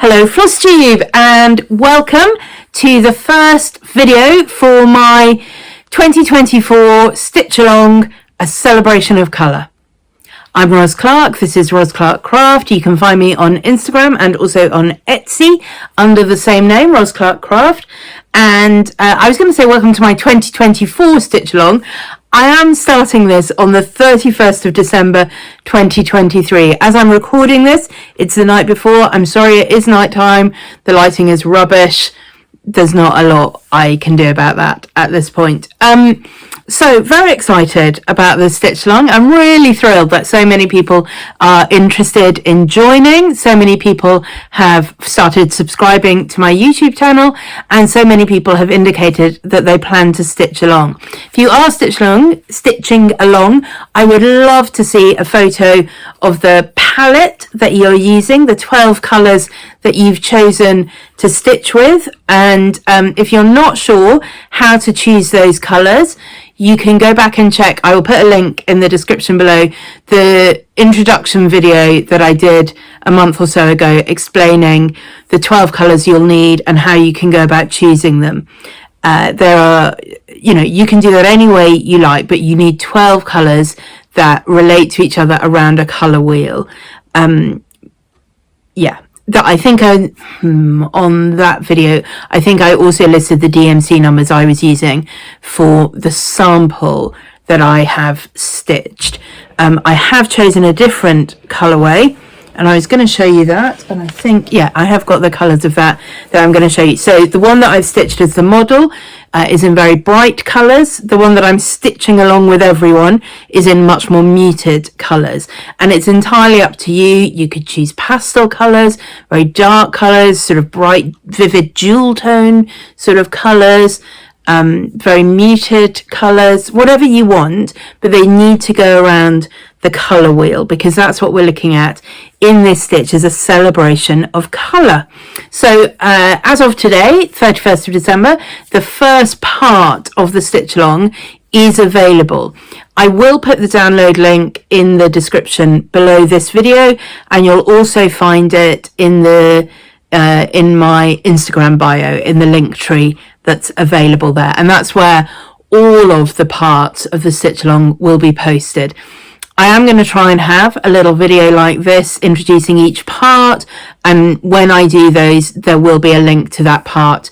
Hello Floss Tube and welcome to the first video for my 2024 Stitch Along, a celebration of colour. I'm Ros Clark, this is Ros Clark Craft. You can find me on Instagram and also on Etsy under the same name, Ros Clark Craft. And I was going to say welcome to my 2024 Stitch Along. I am starting this on the 31st of December 2023. As I'm recording this, it's the night before. I'm sorry, it is night time. The lighting is rubbish. There's not a lot I can do about that at this point. So very excited about the Stitch Along. I'm really thrilled that so many people are interested in joining. So many people have started subscribing to my YouTube channel, and so many people have indicated that they plan to stitch along. If you are stitching along, I would love to see a photo of the palette that you're using, the 12 colours that you've chosen to stitch with. And if you're not sure how to choose those colours, you can go back and check. I will put a link in the description below, the introduction video that I did a month or so ago explaining the 12 colours you'll need and how you can go about choosing them. There are, you can do that any way you like, but you need 12 colours that relate to each other around a colour wheel. That I think on that video, I think I also listed the DMC numbers I was using for the sample that I have stitched. I have chosen a different colorway, and I was going to show you that, and I think, I have got the colors of that I'm going to show you. So the one that I've stitched as the model is in very bright colors. The one that I'm stitching along with everyone is in much more muted colors, and it's entirely up to you. You could choose pastel colors, very dark colors, sort of bright, vivid jewel tone sort of colors, very muted colors, whatever you want, but they need to go around the color wheel, because that's what we're looking at in this stitch, is a celebration of color. So as of today, 31st of December, the first part of the Stitch Along is available. I will put the download link in the description below this video, and you'll also find it in the in my Instagram bio, in the link tree that's available there, and that's where all of the parts of the Stitch Along will be posted. I am going to try and have a little video like this introducing each part, and when I do those, there will be a link to that part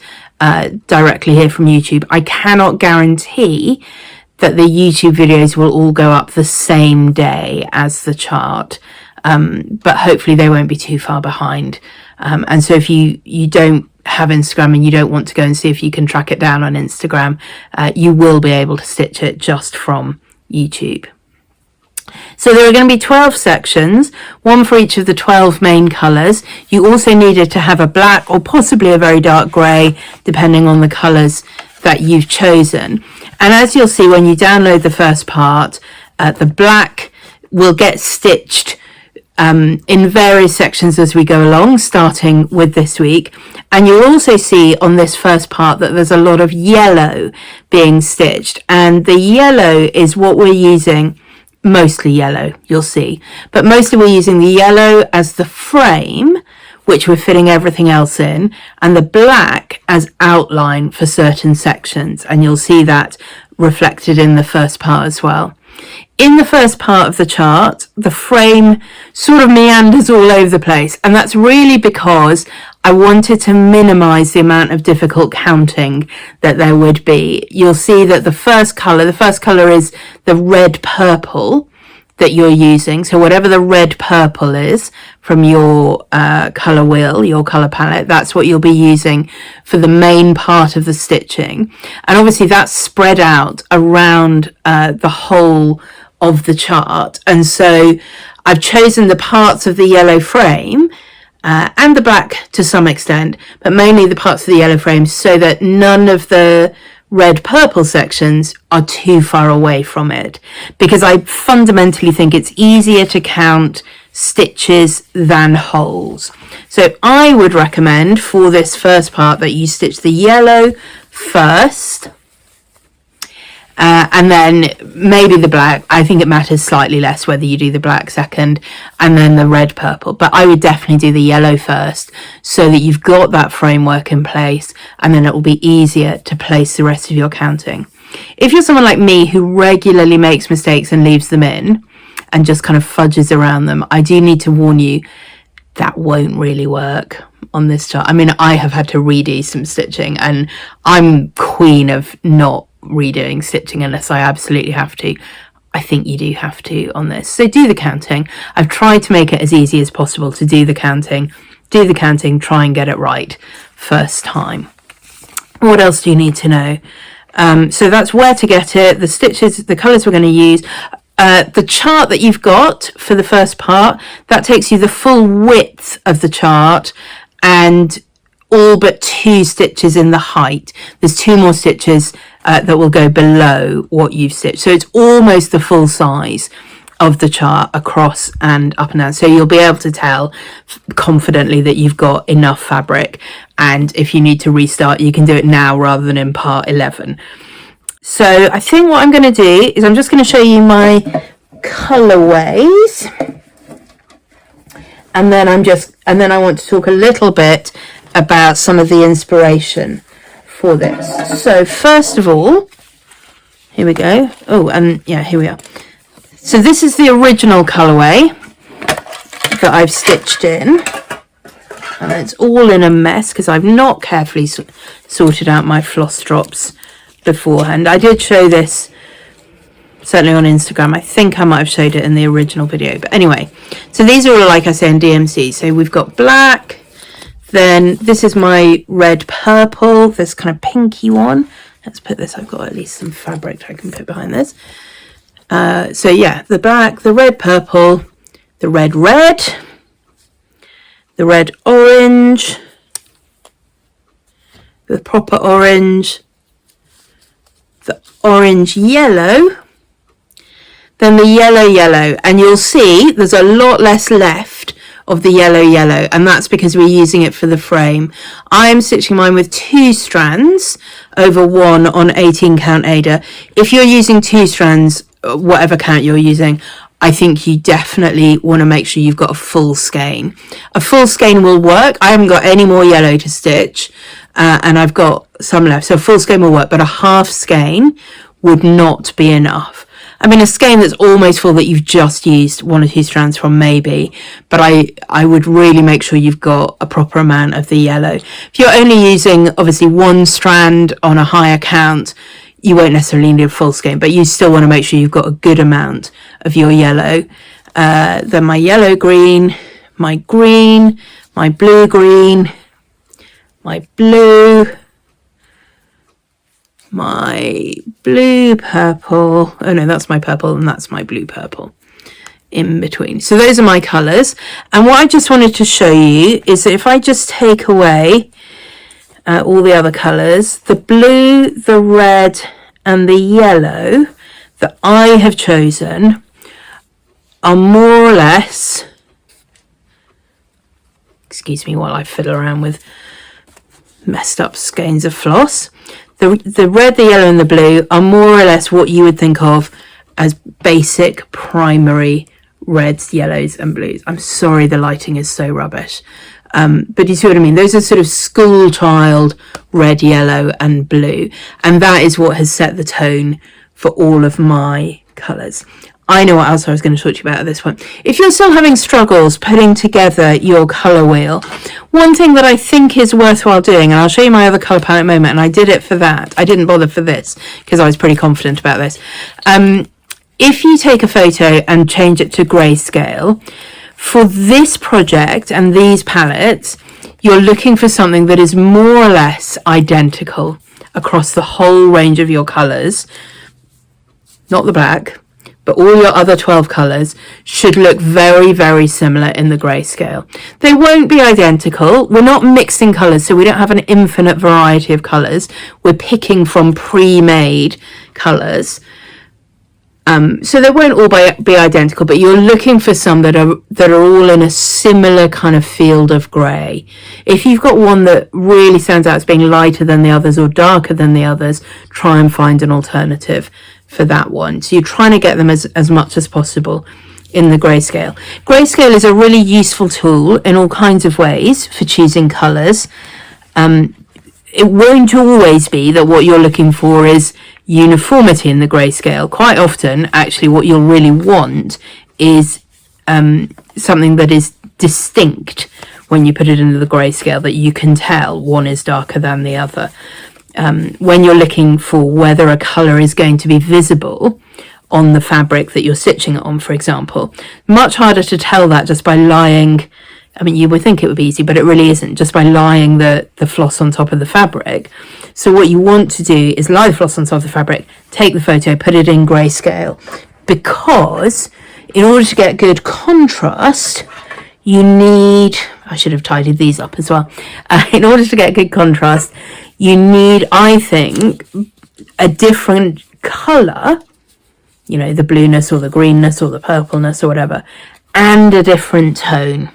directly here from YouTube. I cannot guarantee that the YouTube videos will all go up the same day as the chart, but hopefully they won't be too far behind. And so if you don't have Instagram and you don't want to go and see if you can track it down on Instagram, you will be able to stitch it just from YouTube. So there are going to be 12 sections, one for each of the 12 main colours. You also needed to have a black or possibly a very dark grey, depending on the colours that you've chosen. And as you'll see when you download the first part, the black will get stitched in various sections as we go along, starting with this week. And you'll also see on this first part that there's a lot of yellow being stitched, and the yellow is what we're using, mostly yellow, you'll see, but mostly we're using the yellow as the frame, which we're fitting everything else in, and the black as outline for certain sections, and you'll see that reflected in the first part as well. In the first part of the chart, the frame sort of meanders all over the place, and that's really because I wanted to minimize the amount of difficult counting that there would be. You'll see that the first color is the red purple that you're using. So whatever the red purple is from your color wheel, your color palette, that's what you'll be using for the main part of the stitching. And obviously that's spread out around the whole of the chart. And so I've chosen the parts of the yellow frame and the black to some extent, but mainly the parts of the yellow frame, so that none of the red purple sections are too far away from it, because I fundamentally think it's easier to count stitches than holes. So I would recommend for this first part that you stitch the yellow first, And then maybe the black. I think it matters slightly less whether you do the black second and then the red purple. But I would definitely do the yellow first so that you've got that framework in place, and then it will be easier to place the rest of your counting. If you're someone like me who regularly makes mistakes and leaves them in and just kind of fudges around them, I do need to warn you that won't really work on this chart. I mean, I have had to redo some stitching, and I'm queen of not redoing stitching unless I absolutely have to. I think you do have to on this. So do the counting. I've tried to make it as easy as possible to do the counting, try and get it right first time. What else do you need to know? So that's where to get it, the stitches, the colours we're going to use. The chart that you've got for the first part, that takes you the full width of the chart and all but 2 stitches in the height. There's 2 more stitches that will go below what you've stitched. So it's almost the full size of the chart across and up and down. So you'll be able to tell confidently that you've got enough fabric. And if you need to restart, you can do it now rather than in part 11. So I think what I'm going to do is I'm just going to show you my colorways. And then I want to talk a little bit about some of the inspiration for this. So first of all, here we go. Oh, and yeah, here we are. So this is the original colorway that I've stitched in. And it's all in a mess because I've not carefully sorted out my floss drops beforehand. I did show this certainly on Instagram. I think I might have showed it in the original video. But anyway, so these are all, like I say, in DMC. So we've got black. Then this is my red purple, this kind of pinky one. Let's put this, I've got at least some fabric I can put behind this. So yeah, the black, the red purple, the red orange, the proper orange, the orange yellow, then the yellow, and you'll see there's a lot less left of the yellow, and that's because we're using it for the frame. I'm stitching mine with 2 strands over 1 on 18 count Aida. If you're using 2 strands, whatever count you're using, I think you definitely want to make sure you've got a full skein. A full skein will work. I haven't got any more yellow to stitch, and I've got some left, so a full skein will work, but a half skein would not be enough. I mean, a skein that's almost full that you've just used 1 or 2 strands from, maybe, but I would really make sure you've got a proper amount of the yellow. If you're only using, obviously, 1 strand on a higher count, you won't necessarily need a full skein, but you still want to make sure you've got a good amount of your yellow. Then my yellow green, my green, my blue green, my blue, my blue purple. Oh no, that's my purple and that's my blue purple in between. So those are my colours. And what I just wanted to show you is that if I just take away all the other colours, the blue, the red and the yellow that I have chosen are more or less, excuse me while I fiddle around with messed up skeins of floss. The red, the yellow and the blue are more or less what you would think of as basic primary reds, yellows and blues. I'm sorry the lighting is so rubbish. But you see what I mean? Those are sort of school child red, yellow and blue. And that is what has set the tone for all of my colours. I know what else I was going to talk to you about at this point. If you're still having struggles putting together your colour wheel, one thing that I think is worthwhile doing, and I'll show you my other colour palette in a moment, and I did it for that. I didn't bother for this because I was pretty confident about this. If you take a photo and change it to grayscale, for this project and these palettes, you're looking for something that is more or less identical across the whole range of your colours. Not the black, but all your other 12 colours should look very, very similar in the grayscale. They won't be identical. We're not mixing colours, so we don't have an infinite variety of colours. We're picking from pre-made colours. So they won't all be identical, but you're looking for some that are all in a similar kind of field of grey. If you've got one that really stands out as being lighter than the others or darker than the others, try and find an alternative for that one. So you're trying to get them as much as possible in the grayscale. Grayscale is a really useful tool in all kinds of ways for choosing colours. It won't always be that what you're looking for is uniformity in the grayscale. Quite often, actually, what you'll really want is something that is distinct when you put it into the grayscale, that you can tell one is darker than the other. When you're looking for whether a colour is going to be visible on the fabric that you're stitching it on, for example, much harder to tell that just by lying. I mean, you would think it would be easy, but it really isn't, just by lying the floss on top of the fabric. So what you want to do is lie the floss on top of the fabric, take the photo, put it in grayscale, because in order to get good contrast, you need, I should have tidied these up as well. In order to get good contrast, you need, I think, a different colour, you know, the blueness or the greenness or the purpleness or whatever, and a different tone.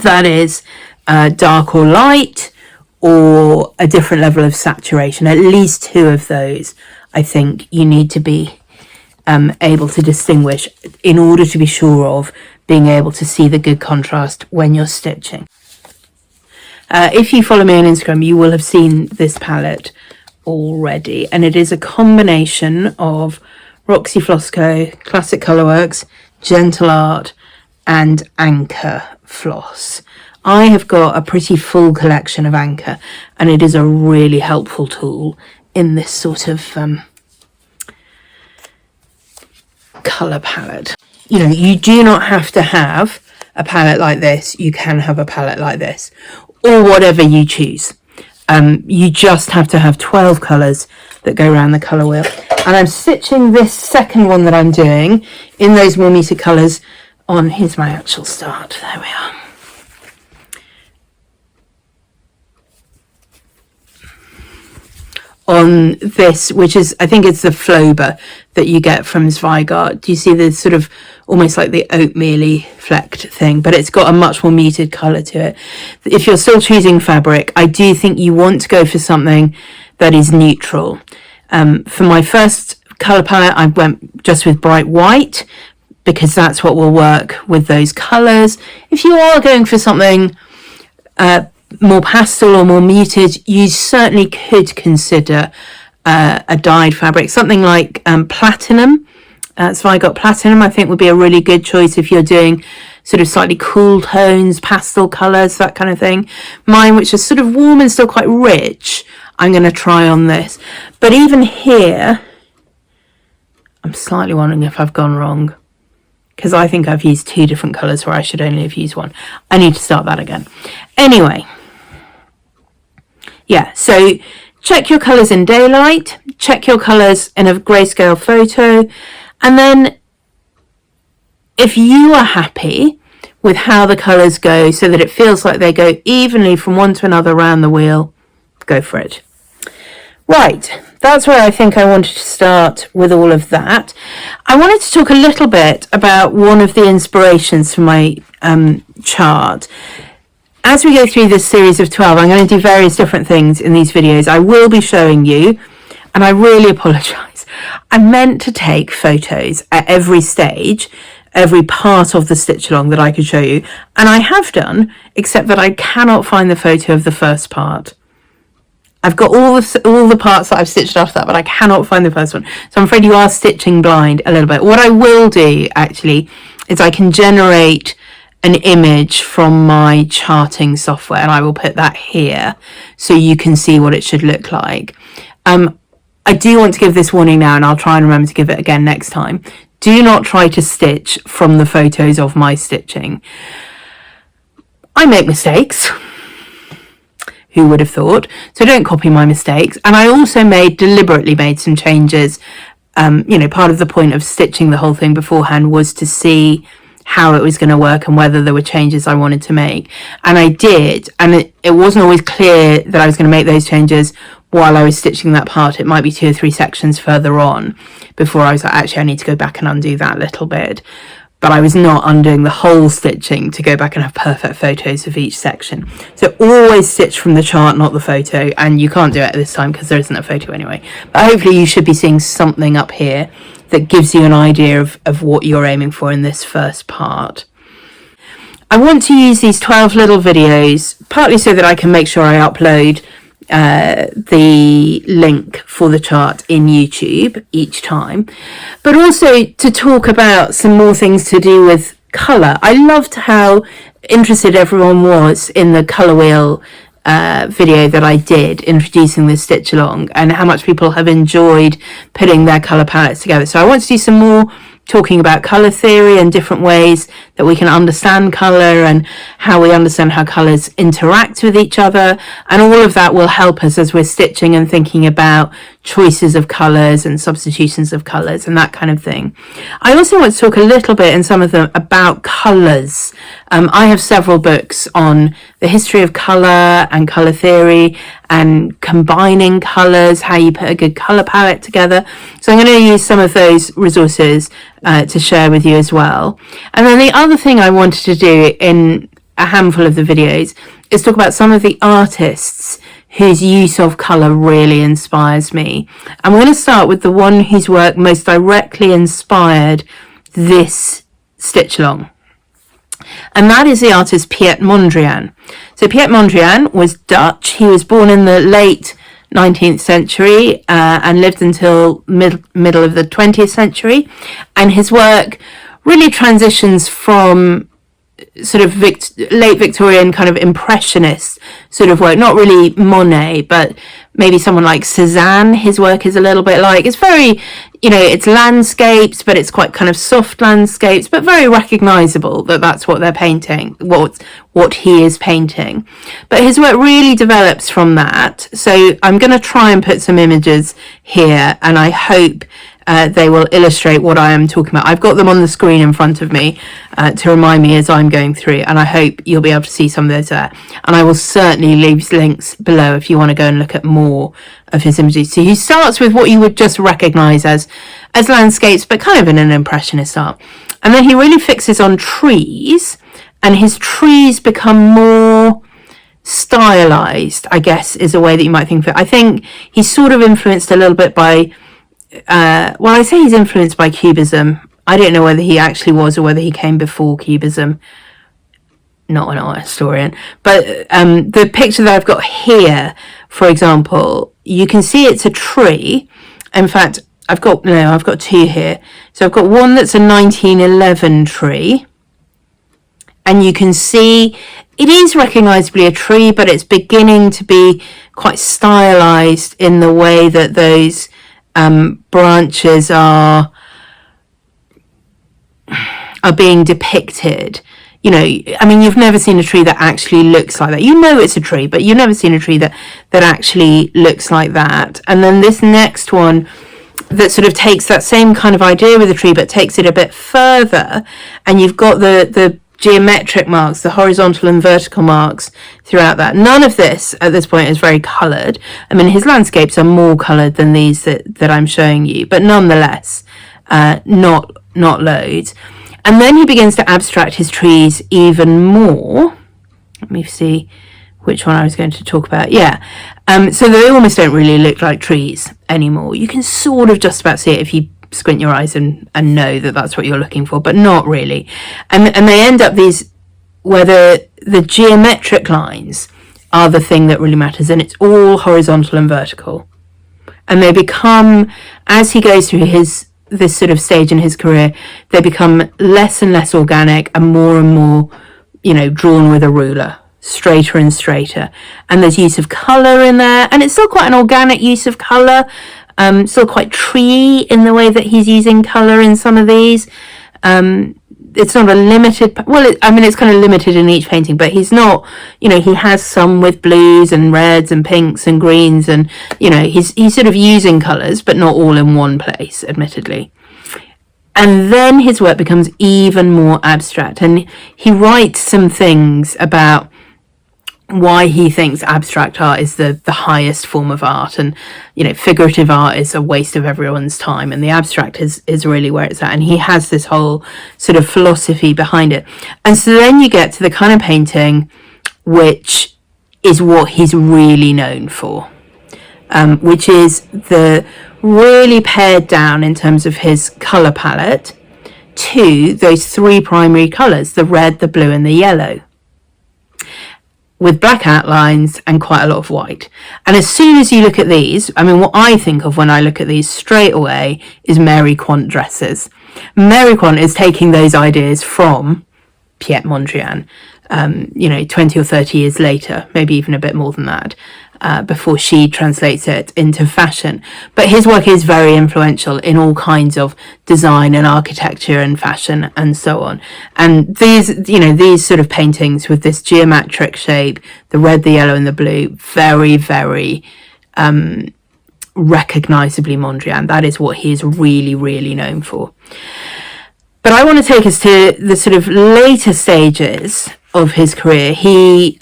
That is dark or light, or a different level of saturation. At least two of those, I think, you need to be able to distinguish in order to be sure of being able to see the good contrast when you're stitching. If you follow me on Instagram, you will have seen this palette already, and it is a combination of Roxy Flossco, Classic Colourworks, Gentle Art, and Anchor floss. I have got a pretty full collection of Anchor, and it is a really helpful tool in this sort of colour palette. You know, you do not have to have a palette like this. You can have a palette like this, or whatever you choose. You just have to have 12 colours that go around the colour wheel. And I'm stitching this second one that I'm doing in those more muted colours on, here's my actual start, there we are. On this, which is, I think it's the Flober that you get from Zweigart. Do you see the sort of almost like the oatmeal-y flecked thing, but it's got a much more muted colour to it. If you're still choosing fabric, I do think you want to go for something that is neutral. For my first colour palette, I went just with bright white, because that's what will work with those colours. If you are going for something more pastel or more muted, you certainly could consider a dyed fabric. Something like platinum, Zweigart Platinum, I think would be a really good choice if you're doing sort of slightly cool tones, pastel colours, that kind of thing. Mine, which is sort of warm and still quite rich, I'm going to try on this. But even here, I'm slightly wondering if I've gone wrong, because I think I've used two different colours where I should only have used one. I need to start that again. Anyway, yeah, so check your colours in daylight, check your colours in a grayscale photo, and then if you are happy with how the colours go so that it feels like they go evenly from one to another around the wheel, go for it. Right, that's where I think I wanted to start with all of that. I wanted to talk a little bit about one of the inspirations for my chart. As we go through this series of 12, I'm going to do various different things in these videos. I will be showing you, and I really apologise. I meant to take photos at every stage, every part of the stitch along that I could show you, and I have done, except that I cannot find the photo of the first part. I've got all the parts that I've stitched after that, but I cannot find the first one. So I'm afraid you are stitching blind a little bit. What I will do, actually, is I can generate an image from my charting software, and I will put that here so you can see what it should look like. I do want to give this warning now, and I'll try and remember to give it again next time. Do not try to stitch from the photos of my stitching. I make mistakes. Who would have thought? So don't copy my mistakes. And I also deliberately made some changes. Part of the point of stitching the whole thing beforehand was to see how it was going to work and whether there were changes I wanted to make. And I did. And it wasn't always clear that I was going to make those changes while I was stitching that part. It might be 2 or 3 sections further on before I was like, actually, I need to go back and undo that little bit. But I was not undoing the whole stitching to go back and have perfect photos of each section. So always stitch from the chart, not the photo, and you can't do it at this time because there isn't a photo anyway. But hopefully you should be seeing something up here that gives you an idea of what you're aiming for in this first part. I want to use these 12 little videos, partly so that I can make sure I upload the link for the chart in YouTube each time, but also to talk about some more things to do with colour. I loved how interested everyone was in the colour wheel video that I did introducing the stitch along, and how much people have enjoyed putting their colour palettes together. So I want to do some more talking about colour theory and different ways that we can understand colour and how we understand how colours interact with each other, and all of that will help us as we're stitching and thinking about choices of colours and substitutions of colours and that kind of thing. I also want to talk a little bit in some of them about colours. I have several books on the history of colour and colour theory and combining colours, how you put a good colour palette together. So I'm going to use some of those resources to share with you as well. And then the other thing I wanted to do in a handful of the videos is talk about some of the artists whose use of colour really inspires me. And we're going to start with the one whose work most directly inspired this stitch along. And that is the artist Piet Mondrian. So Piet Mondrian was Dutch. He was born in the late 19th century and lived until middle of the 20th century. And his work really transitions from sort of late Victorian kind of impressionist sort of work, not really Monet, but maybe someone like Cézanne. His work is a little bit like, it's very, it's landscapes, but it's quite kind of soft landscapes, but very recognizable that that's what they're painting, what he is painting. But his work really develops from that. So I'm going to try and put some images here, and I hope they will illustrate what I am talking about. I've got them on the screen in front of me to remind me as I'm going through, and I hope you'll be able to see some of those there. And I will certainly leave links below if you want to go and look at more of his images. So he starts with what you would just recognise as landscapes, but kind of in an impressionist art. And then he really fixes on trees, and his trees become more stylised, I guess, is a way that you might think of it. I think he's sort of influenced a little bit by I say he's influenced by Cubism. I don't know whether he actually was or whether he came before Cubism. Not an art historian. But the picture that I've got here, for example, you can see it's a tree. In fact, I've got two here. So I've got one that's a 1911 tree. And you can see it is recognisably a tree, but it's beginning to be quite stylised in the way that those branches are being depicted. You've never seen a tree that actually looks like that. It's a tree, but you've never seen a tree that actually looks like that. And then this next one that sort of takes that same kind of idea with the tree, but takes it a bit further, and you've got the geometric marks, the horizontal and vertical marks throughout that. None of this at this point is very coloured. His landscapes are more coloured than these that I'm showing you, but nonetheless, not loads. And then he begins to abstract his trees even more. Let me see which one I was going to talk about. So they almost don't really look like trees anymore. You can sort of just about see it if you squint your eyes and know that that's what you're looking for, but not really. And they end up where the geometric lines are the thing that really matters, and it's all horizontal and vertical. And they become, as he goes through this sort of stage in his career, they become less and less organic and more, drawn with a ruler, straighter and straighter. And there's use of colour in there, and it's still quite an organic use of colour. Still quite tree in the way that he's using colour in some of these. It's not a limited, it's kind of limited in each painting, but he's not, he has some with blues and reds and pinks and greens, and, he's sort of using colours, but not all in one place, admittedly. And then his work becomes even more abstract, and he writes some things about why he thinks abstract art is the highest form of art, and figurative art is a waste of everyone's time, and the abstract is really where it's at. And he has this whole sort of philosophy behind it. And so then you get to the kind of painting which is what he's really known for, which is the really pared down in terms of his colour palette to those three primary colours, the red, the blue and the yellow, with black outlines and quite a lot of white. And as soon as you look at these, I mean, what I think of when I look at these straight away is Mary Quant dresses. Mary Quant is taking those ideas from Piet Mondrian, 20 or 30 years later, maybe even a bit more than that, before she translates it into fashion. But his work is very influential in all kinds of design and architecture and fashion and so on. And these sort of paintings with this geometric shape, the red, the yellow and the blue, very, very recognizably Mondrian. That is what he is really, really known for. But I want to take us to the sort of later stages of his career. So he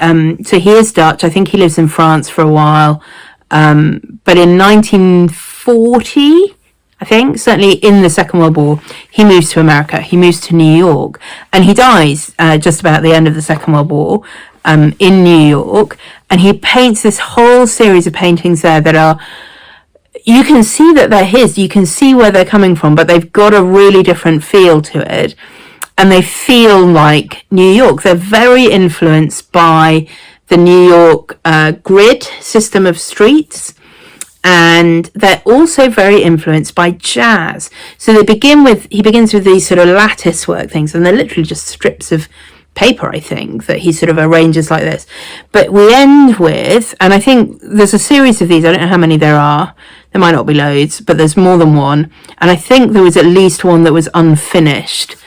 is Dutch. I think he lives in France for a while. But in 1940, I think, certainly in the Second World War, he moves to America. He moves to New York, and he dies just about the end of the Second World War in New York. And he paints this whole series of paintings there that are, you can see that they're his, you can see where they're coming from, but they've got a really different feel to it. And they feel like New York. They're very influenced by the New York grid system of streets. And they're also very influenced by jazz. So he begins with these sort of lattice work things, and they're literally just strips of paper, I think, that he sort of arranges like this. But we end with, and I think there's a series of these, I don't know how many there are, there might not be loads, but there's more than one. And I think there was at least one that was unfinished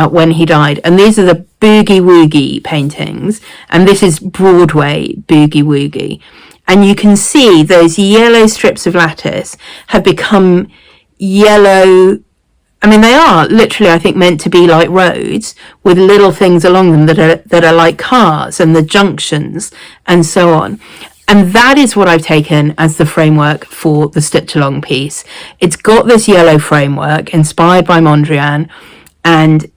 when he died. And these are the Boogie Woogie paintings, and this is Broadway Boogie Woogie. And you can see those yellow strips of lattice have become yellow. I mean, they are literally, I think, meant to be like roads with little things along them that are like cars, and the junctions and so on. And that is what I've taken as the framework for the Stitch Along piece. It's got this yellow framework inspired by Mondrian, and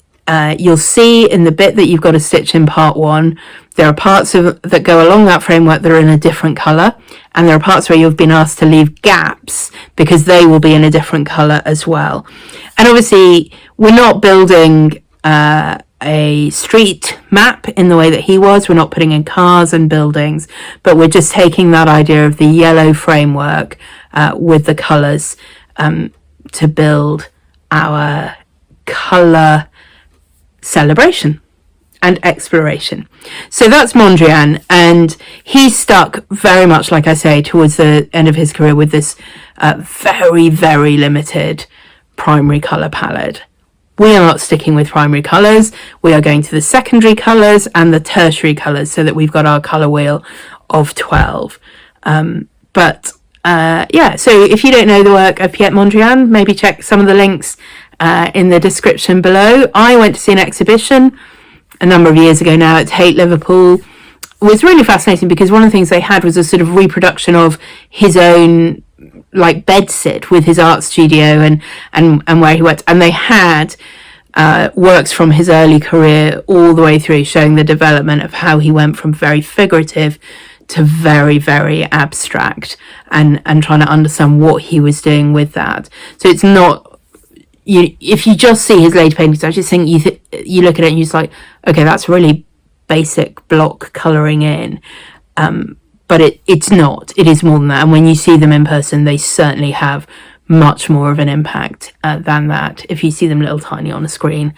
you'll see in the bit that you've got to stitch in part one, there are parts that go along that framework that are in a different colour, and there are parts where you've been asked to leave gaps because they will be in a different colour as well. And obviously, we're not building a street map in the way that he was. We're not putting in cars and buildings, but we're just taking that idea of the yellow framework with the colours to build our colour celebration and exploration. So that's Mondrian, and he stuck very much, like I say, towards the end of his career with this very, very limited primary colour palette. We are not sticking with primary colours. We are going to the secondary colours and the tertiary colours, so that we've got our colour wheel of 12. So if you don't know the work of Piet Mondrian, maybe check some of the links in the description below. I went to see an exhibition a number of years ago now at Tate, Liverpool. It was really fascinating because one of the things they had was a sort of reproduction of his own like bedsit with his art studio and where he worked, and they had works from his early career all the way through, showing the development of how he went from very figurative to very, very abstract, and trying to understand what he was doing with that. So it's not, if you just see his later paintings, I just think you look at it and you're just like, okay, that's really basic block colouring in. But it's not. It is more than that. And when you see them in person, they certainly have much more of an impact than that. If you see them little tiny on a screen,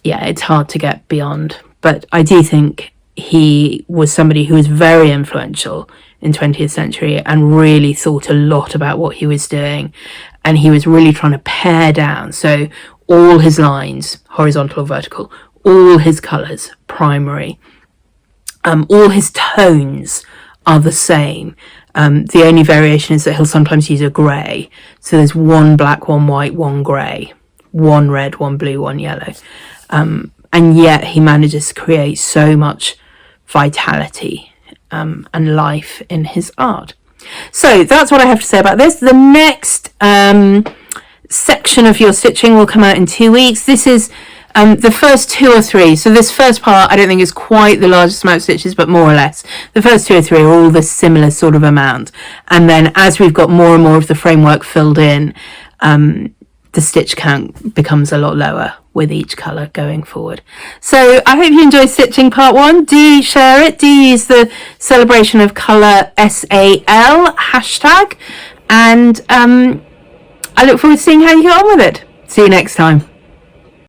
yeah, it's hard to get beyond. But I do think he was somebody who was very influential in 20th century and really thought a lot about what he was doing. And he was really trying to pare down. So all his lines, horizontal or vertical, all his colours, primary, all his tones are the same. The only variation is that he'll sometimes use a grey. So there's one black, one white, one grey, one red, one blue, one yellow. And yet he manages to create so much vitality and life in his art. So that's what I have to say about this. The next section of your stitching will come out in 2 weeks. This is the first 2 or 3. So this first part I don't think is quite the largest amount of stitches, but more or less. The first 2 or 3 are all the similar sort of amount. And then as we've got more and more of the framework filled in, the stitch count becomes a lot lower with each colour going forward. So I hope you enjoyed stitching part 1. Do share it. Do use the celebration of colour SAL hashtag. And I look forward to seeing how you get on with it. See you next time.